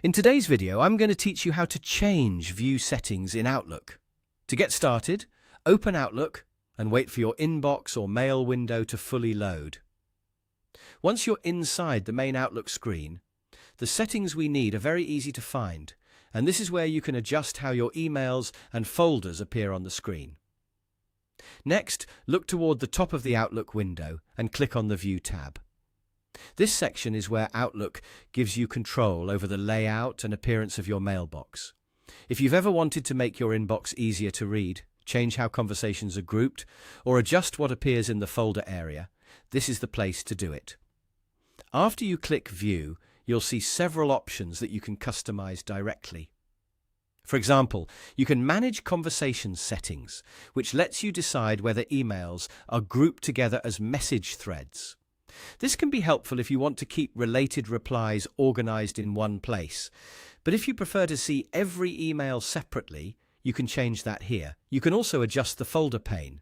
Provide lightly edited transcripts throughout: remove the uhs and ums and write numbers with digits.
In today's video, I'm going to teach you how to change view settings in Outlook. To get started, open Outlook and wait for your inbox or mail window to fully load. Once you're inside the main Outlook screen, the settings we need are very easy to find, and this is where you can adjust how your emails and folders appear on the screen. Next, look toward the top of the Outlook window and click on the View tab. This section is where Outlook gives you control over the layout and appearance of your mailbox. If you've ever wanted to make your inbox easier to read, change how conversations are grouped, or adjust what appears in the folder area, this is the place to do it. After you click View, you'll see several options that you can customize directly. For example, you can manage conversation settings, which lets you decide whether emails are grouped together as message threads. This can be helpful if you want to keep related replies organized in one place. But if you prefer to see every email separately, you can change that here. You can also adjust the folder pane.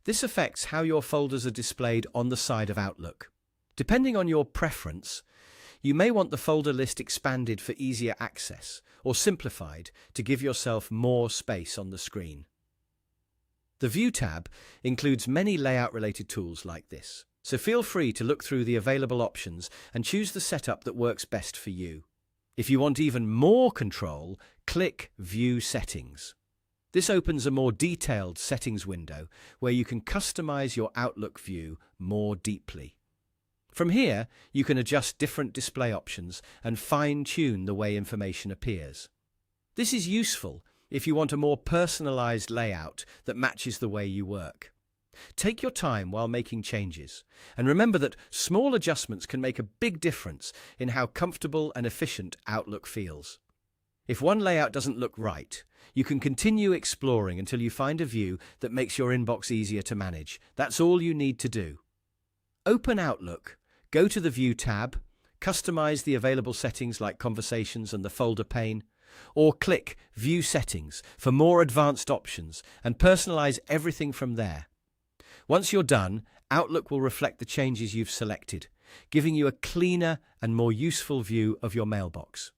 This affects how your folders are displayed on the side of Outlook. Depending on your preference, you may want the folder list expanded for easier access or simplified to give yourself more space on the screen. The View tab includes many layout-related tools like this, so feel free to look through the available options and choose the setup that works best for you. If you want even more control, click View Settings. This opens a more detailed settings window where you can customize your Outlook view more deeply. From here, you can adjust different display options and fine-tune the way information appears. This is useful if you want a more personalized layout that matches the way you work. Take your time while making changes, and remember that small adjustments can make a big difference in how comfortable and efficient Outlook feels. If one layout doesn't look right, you can continue exploring until you find a view that makes your inbox easier to manage. That's all you need to do. Open Outlook, go to the View tab, customize the available settings like conversations and the folder pane, or click View Settings for more advanced options and personalize everything from there. Once you're done, Outlook will reflect the changes you've selected, giving you a cleaner and more useful view of your mailbox.